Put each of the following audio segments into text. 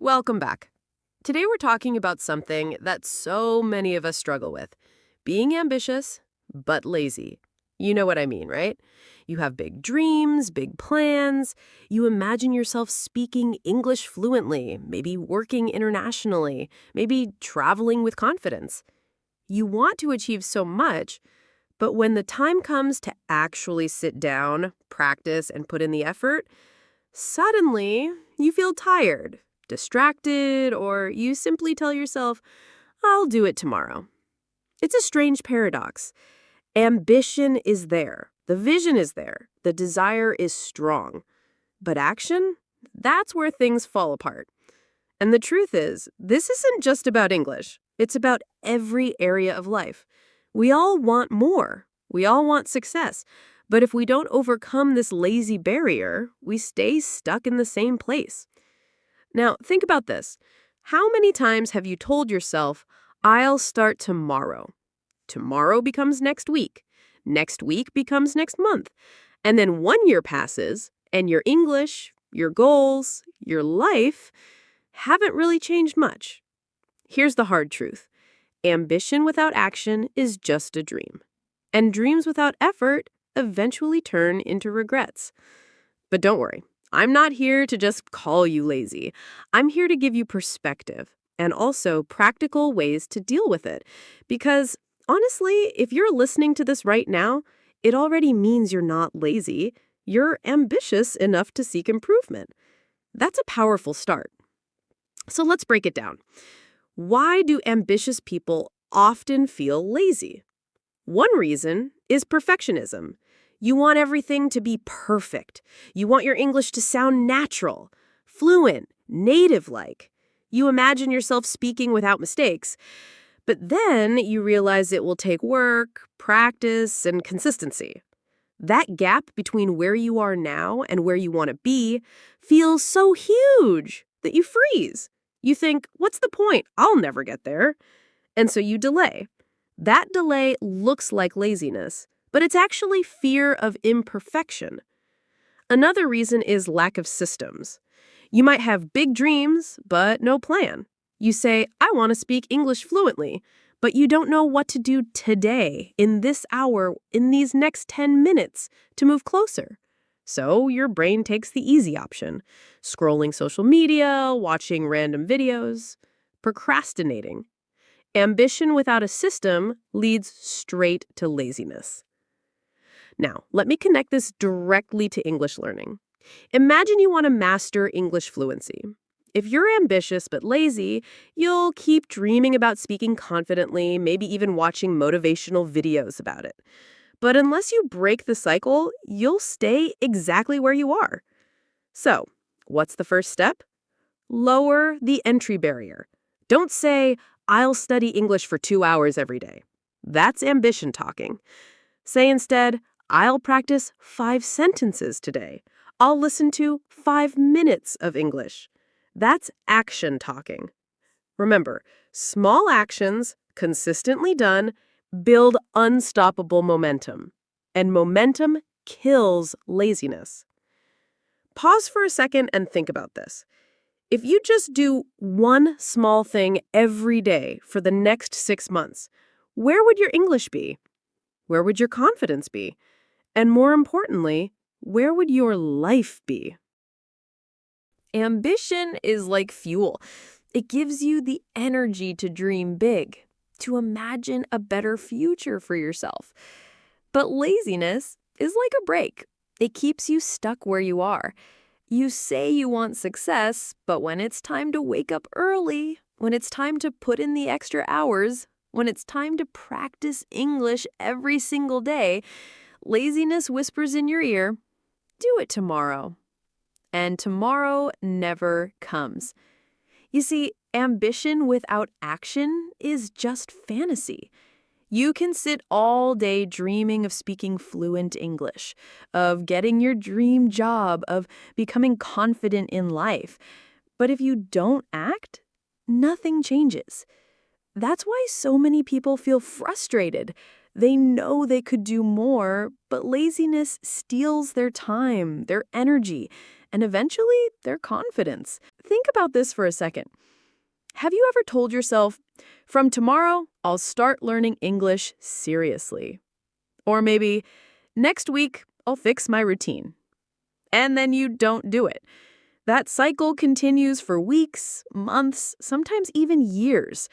Welcome back. Today we're talking about something that so many of us struggle with. Being ambitious, but lazy. You know what I mean, right? You have big dreams, big plans. You imagine yourself speaking English fluently, maybe working internationally, maybe traveling with confidence. You want to achieve so much, but when the time comes to actually sit down, practice, and put in the effort, suddenly you feel tired, distracted, or you simply tell yourself, I'll do it tomorrow. It's a strange paradox. Ambition is there, the vision is there, the desire is strong. But action? That's where things fall apart. And the truth is, this isn't just about English. It's about every area of life. We all want more. We all want success. But if we don't overcome this lazy barrier, we stay stuck in the same place. Now, think about this. How many times have you told yourself, I'll start tomorrow? Tomorrow becomes next week. Next week becomes next month. And then 1 year passes, and your English, your goals, your life haven't really changed much. Here's the hard truth. Ambition without action is just a dream. And dreams without effort eventually turn into regrets. But don't worry. I'm not here to just call you lazy. I'm here to give you perspective and also practical ways to deal with it. Because honestly, if you're listening to this right now, it already means you're not lazy. You're ambitious enough to seek improvement. That's a powerful start. So let's break it down. Why do ambitious people often feel lazy? One reason is perfectionism. You want everything to be perfect. You want your English to sound natural, fluent, native-like. You imagine yourself speaking without mistakes. But then you realize it will take work, practice, and consistency. That gap between where you are now and where you want to be feels so huge that you freeze. You think, what's the point? I'll never get there. And so you delay. That delay looks like laziness, but it's actually fear of imperfection. Another reason is lack of systems. You might have big dreams, but no plan. You say, I want to speak English fluently, but you don't know what to do today, in this hour, in these next 10 minutes, to move closer. So your brain takes the easy option, scrolling social media, watching random videos, procrastinating. Ambition without a system leads straight to laziness. Now, let me connect this directly to English learning. Imagine you want to master English fluency. If you're ambitious but lazy, you'll keep dreaming about speaking confidently, maybe even watching motivational videos about it. But unless you break the cycle, you'll stay exactly where you are. So, what's the first step? Lower the entry barrier. Don't say, I'll study English for 2 hours every day. That's ambition talking. Say instead, I'll practice 5 sentences today. I'll listen to 5 minutes of English. That's action talking. Remember, small actions, consistently done, build unstoppable momentum. And momentum kills laziness. Pause for a second and think about this. If you just do one small thing every day for the next 6 months, where would your English be? Where would your confidence be? And more importantly, where would your life be? Ambition is like fuel. It gives you the energy to dream big, to imagine a better future for yourself. But laziness is like a brake. It keeps you stuck where you are. You say you want success, but when it's time to wake up early, when it's time to put in the extra hours, when it's time to practice English every single day, laziness whispers in your ear, do it tomorrow. And tomorrow never comes. You see, ambition without action is just fantasy. You can sit all day dreaming of speaking fluent English, of getting your dream job, of becoming confident in life. But if you don't act, nothing changes. That's why so many people feel frustrated. They know they could do more, but laziness steals their time, their energy, and eventually their confidence. Think about this for a second. Have you ever told yourself, from tomorrow, I'll start learning English seriously? Or maybe, next week, I'll fix my routine. And then you don't do it. That cycle continues for weeks, months, sometimes even years.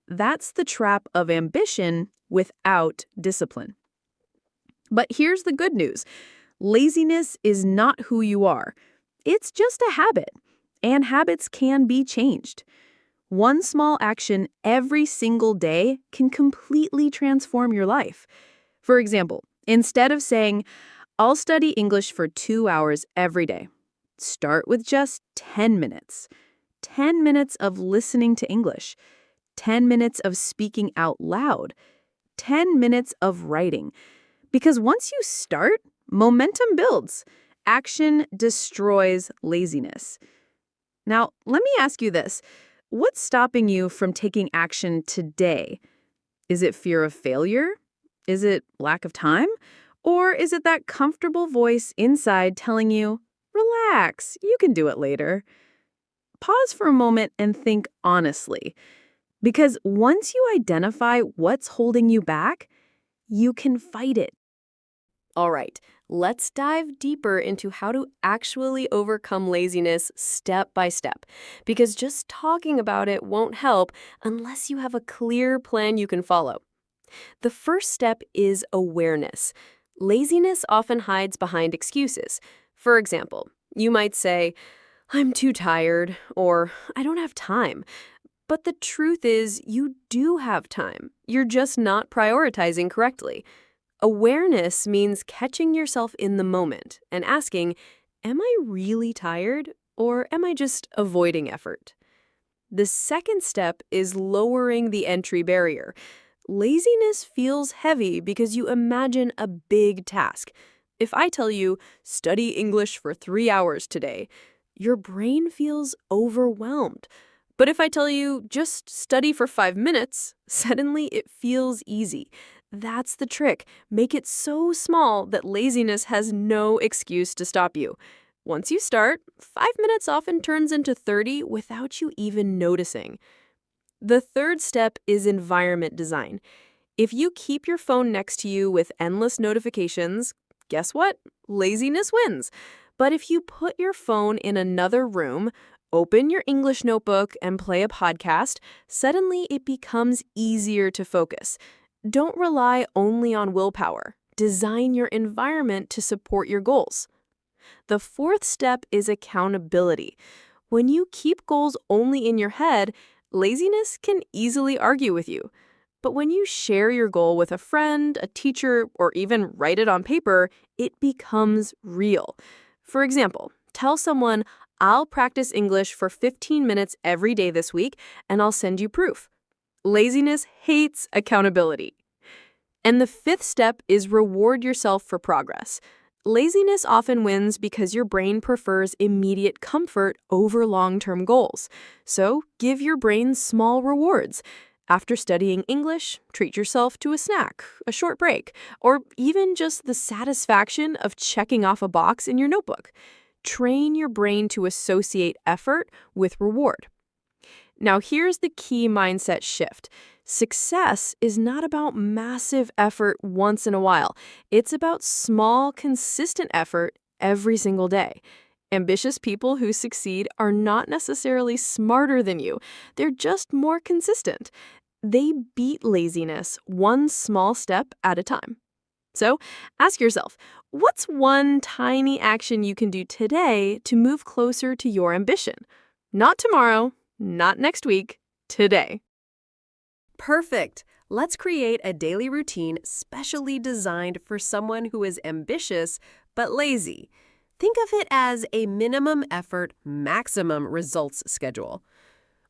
That's the trap of ambition without discipline. But here's the good news. Laziness is not who you are. It's just a habit, and habits can be changed. One small action every single day can completely transform your life. For example, instead of saying, I'll study English for 2 hours every day, start with just 10 minutes. 10 minutes of listening to English. 10 minutes of speaking out loud. 10 minutes of writing. Because once you start, momentum builds. Action destroys laziness. Now, let me ask you this. What's stopping you from taking action today? Is it fear of failure? Is it lack of time? Or is it that comfortable voice inside telling you, relax, you can do it later? Pause for a moment and think honestly. Because once you identify what's holding you back, you can fight it. All right, let's dive deeper into how to actually overcome laziness step by step, because just talking about it won't help unless you have a clear plan you can follow. The first step is awareness. Laziness often hides behind excuses. For example, you might say, I'm too tired, or I don't have time. But the truth is, you do have time. You're just not prioritizing correctly. Awareness means catching yourself in the moment and asking, am I really tired, or am I just avoiding effort? The second step is lowering the entry barrier. Laziness feels heavy because you imagine a big task. If I tell you, study English for 3 hours today, your brain feels overwhelmed. But if I tell you, just study for 5 minutes, suddenly it feels easy. That's the trick. Make it so small that laziness has no excuse to stop you. Once you start, 5 minutes often turns into 30 without you even noticing. The third step is environment design. If you keep your phone next to you with endless notifications, guess what? Laziness wins. But if you put your phone in another room, open your English notebook, and play a podcast, suddenly it becomes easier to focus. Don't rely only on willpower. Design your environment to support your goals. The fourth step is accountability. When you keep goals only in your head, laziness can easily argue with you. But when you share your goal with a friend, a teacher, or even write it on paper, it becomes real. For example, tell someone, I'll practice English for 15 minutes every day this week, and I'll send you proof. Laziness hates accountability. And the fifth step is reward yourself for progress. Laziness often wins because your brain prefers immediate comfort over long-term goals. So give your brain small rewards. After studying English, treat yourself to a snack, a short break, or even just the satisfaction of checking off a box in your notebook. Train your brain to associate effort with reward. Now, here's the key mindset shift. Success is not about massive effort once in a while. It's about small, consistent effort every single day. Ambitious people who succeed are not necessarily smarter than you. They're just more consistent. They beat laziness one small step at a time. So, ask yourself, what's one tiny action you can do today to move closer to your ambition? Not tomorrow, not next week, today. Perfect. Let's create a daily routine specially designed for someone who is ambitious but lazy. Think of it as a minimum effort, maximum results schedule.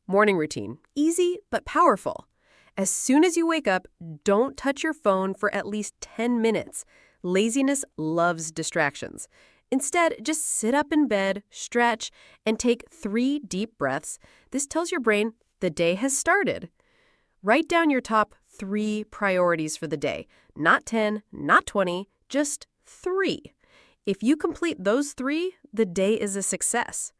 Morning routine, easy but powerful. As soon as you wake up, don't touch your phone for at least 10 minutes. Laziness loves distractions. Instead, just sit up in bed, stretch, and take 3 deep breaths. This tells your brain the day has started. Write down your top 3 priorities for the day. Not 10, not 20, just 3. If you complete those 3, the day is a success.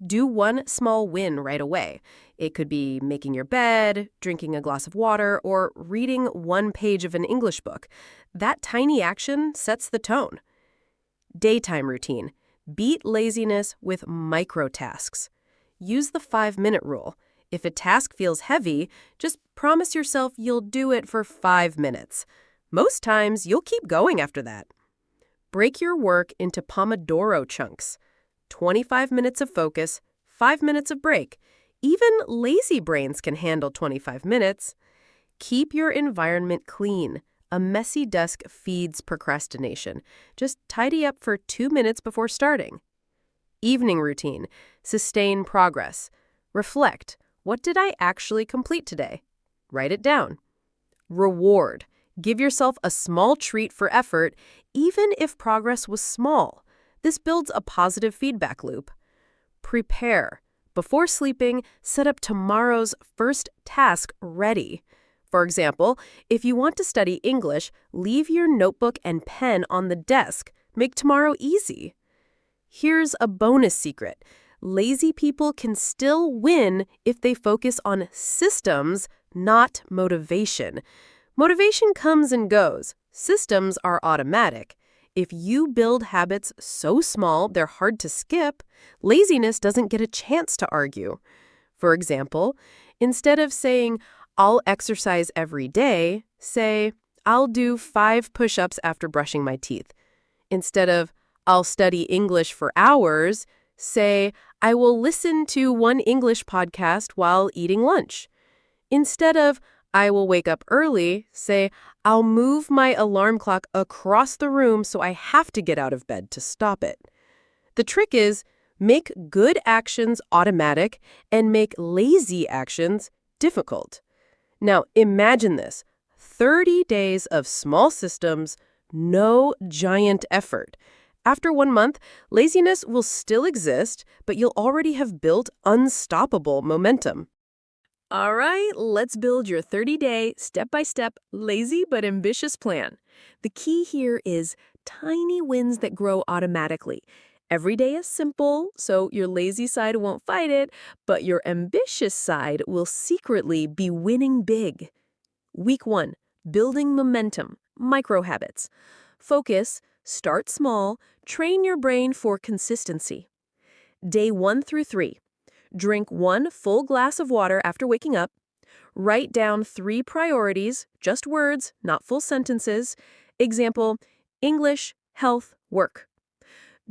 Do one small win right away. It could be making your bed, drinking a glass of water, or reading one page of an English book. That tiny action sets the tone. Daytime routine. Beat laziness with micro tasks. Use the 5-minute rule. If a task feels heavy, just promise yourself you'll do it for 5 minutes. Most times, you'll keep going after that. Break your work into Pomodoro chunks. 25 minutes of focus, 5 minutes of break. Even lazy brains can handle 25 minutes. Keep your environment clean. A messy desk feeds procrastination. Just tidy up for 2 minutes before starting. Evening routine. Sustain progress. Reflect. What did I actually complete today? Write it down. Reward. Give yourself a small treat for effort, even if progress was small. This builds a positive feedback loop. Prepare. Before sleeping, set up tomorrow's first task ready. For example, if you want to study English, leave your notebook and pen on the desk. Make tomorrow easy. Here's a bonus secret. Lazy people can still win if they focus on systems, not motivation. Motivation comes and goes. Systems are automatic. If you build habits so small they're hard to skip, laziness doesn't get a chance to argue. For example, instead of saying, I'll exercise every day, say, I'll do 5 push-ups after brushing my teeth. Instead of, I'll study English for hours, say, I will listen to one English podcast while eating lunch. Instead of, I will wake up early, say, I'll move my alarm clock across the room so I have to get out of bed to stop it. The trick is, make good actions automatic and make lazy actions difficult. Now, imagine this. 30 days of small systems, no giant effort. After 1 month, laziness will still exist, but you'll already have built unstoppable momentum. All right, let's build your 30-day, step-by-step, lazy but ambitious plan. The key here is tiny wins that grow automatically. Every day is simple, so your lazy side won't fight it, but your ambitious side will secretly be winning big. Week 1, building momentum, micro habits. Focus, start small, train your brain for consistency. Day 1 through 3. Drink 1 full glass of water after waking up. Write down 3 priorities, just words, not full sentences. Example, English, health, work.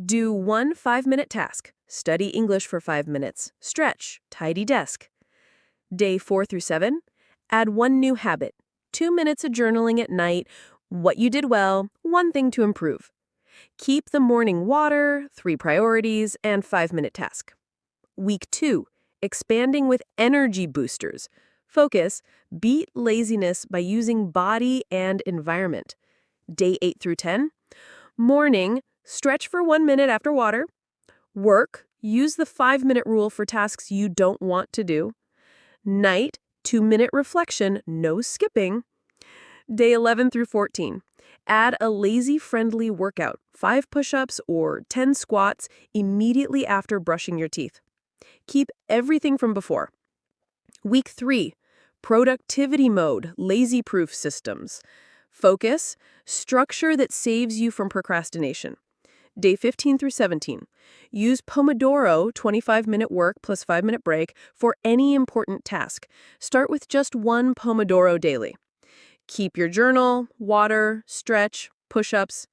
Do 1 5-minute task. Study English for 5 minutes. Stretch, tidy desk. Day 4 through 7. Add 1 new habit. 2 minutes of journaling at night. What you did well, 1 thing to improve. Keep the morning water, 3 priorities, and 5-minute task. Week 2, expanding with energy boosters. Focus, beat laziness by using body and environment. Day 8 through 10, morning, stretch for 1 minute after water. Work, use the 5-minute rule for tasks you don't want to do. Night, 2-minute reflection, no skipping. Day 11 through 14, add a lazy-friendly workout, 5 push-ups or 10 squats immediately after brushing your teeth. Keep everything from before. Week 3, productivity mode, lazy-proof systems. Focus, structure that saves you from procrastination. Day 15 through 17, use Pomodoro, 25-minute work plus 5-minute break, for any important task. Start with just 1 Pomodoro daily. Keep your journal, water, stretch, push-ups.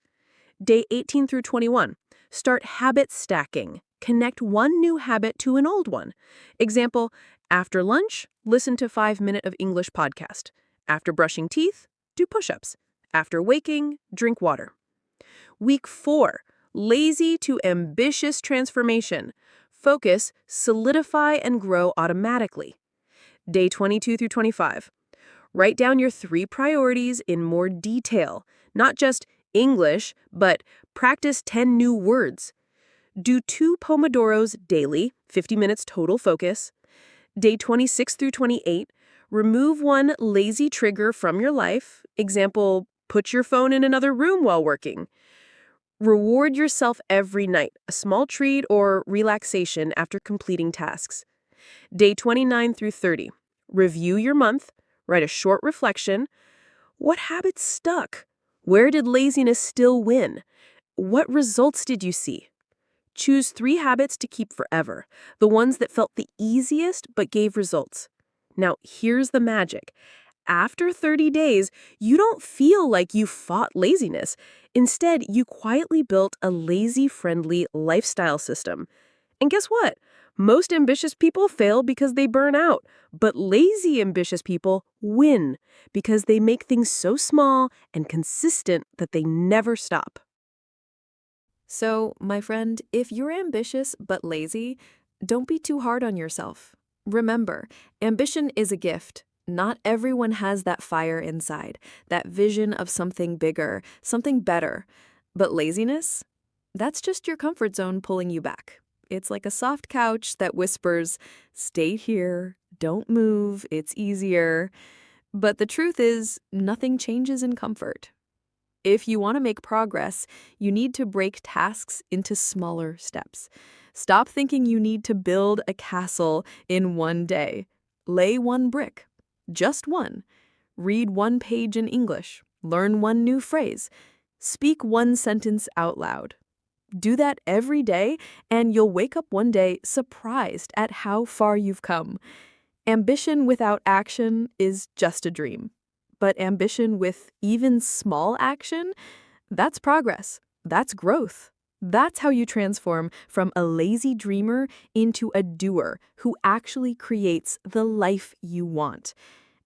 Day 18 through 21, start habit stacking. Connect 1 new habit to an old one. Example, after lunch, listen to 5-minute of English podcast. After brushing teeth, do push-ups. After waking, drink water. Week 4, lazy to ambitious transformation. Focus, solidify, and grow automatically. Day 22 through 25. Write down your 3 priorities in more detail. Not just English, but practice 10 new words. Do 2 Pomodoros daily, 50 minutes total focus. Day 26 through 28, remove 1 lazy trigger from your life. Example, put your phone in another room while working. Reward yourself every night, a small treat or relaxation after completing tasks. Day 29 through 30. Review your month, write a short reflection. What habits stuck? Where did laziness still win? What results did you see? Choose 3 habits to keep forever, the ones that felt the easiest but gave results. Now, here's the magic. After 30 days, you don't feel like you fought laziness. Instead, you quietly built a lazy-friendly lifestyle system. And guess what? Most ambitious people fail because they burn out, but lazy ambitious people win because they make things so small and consistent that they never stop. So, my friend, if you're ambitious but lazy, don't be too hard on yourself. Remember, ambition is a gift. Not everyone has that fire inside, that vision of something bigger, something better. But laziness? That's just your comfort zone pulling you back. It's like a soft couch that whispers, stay here, don't move, it's easier. But the truth is, nothing changes in comfort. If you want to make progress, you need to break tasks into smaller steps. Stop thinking you need to build a castle in one day. Lay one brick, just one. Read one page in English. Learn one new phrase. Speak one sentence out loud. Do that every day, and you'll wake up one day surprised at how far you've come. Ambition without action is just a dream. But ambition with even small action, that's progress. That's growth. That's how you transform from a lazy dreamer into a doer who actually creates the life you want.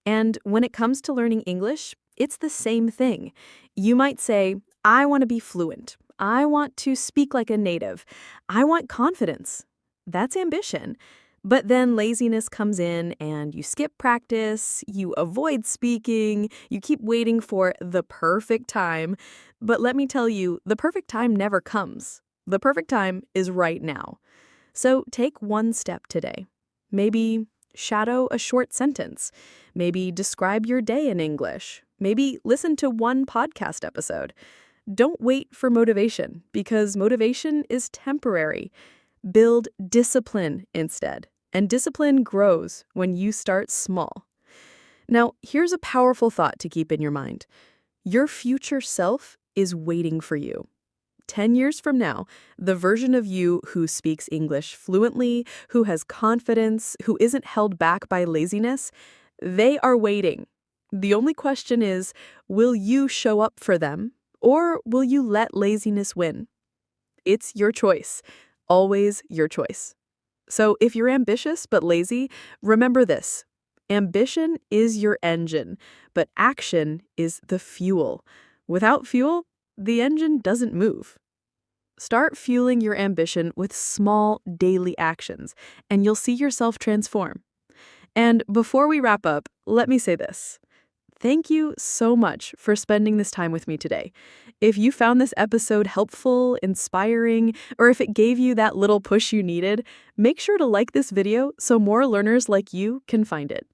And when it comes to learning English, it's the same thing. You might say, I want to be fluent. I want to speak like a native. I want confidence. That's ambition. But then laziness comes in and you skip practice, you avoid speaking, you keep waiting for the perfect time. But let me tell you, the perfect time never comes. The perfect time is right now. So take one step today. Maybe shadow a short sentence. Maybe describe your day in English. Maybe listen to one podcast episode. Don't wait for motivation, because motivation is temporary. Build discipline instead, and discipline grows when you start small. Now, here's a powerful thought to keep in your mind. Your future self is waiting for you. 10 years from now, the version of you who speaks English fluently, who has confidence, who isn't held back by laziness, they are waiting. The only question is, will you show up for them, or will you let laziness win? It's your choice. Always your choice. So if you're ambitious but lazy, remember this. Ambition is your engine, but action is the fuel. Without fuel, the engine doesn't move. Start fueling your ambition with small daily actions, and you'll see yourself transform. And before we wrap up, let me say this. Thank you so much for spending this time with me today. If you found this episode helpful, inspiring, or if it gave you that little push you needed, make sure to like this video so more learners like you can find it.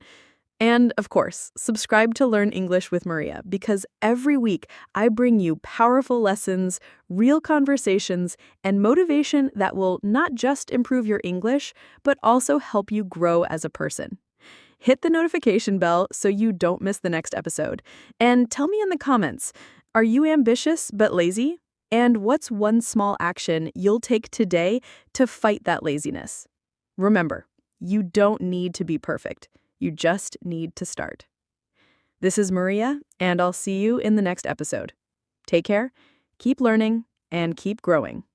And, of course, subscribe to Learn English with Maria, because every week I bring you powerful lessons, real conversations, and motivation that will not just improve your English, but also help you grow as a person. Hit the notification bell so you don't miss the next episode. And tell me in the comments, are you ambitious but lazy? And what's one small action you'll take today to fight that laziness? Remember, you don't need to be perfect. You just need to start. This is Maria, and I'll see you in the next episode. Take care, keep learning, and keep growing.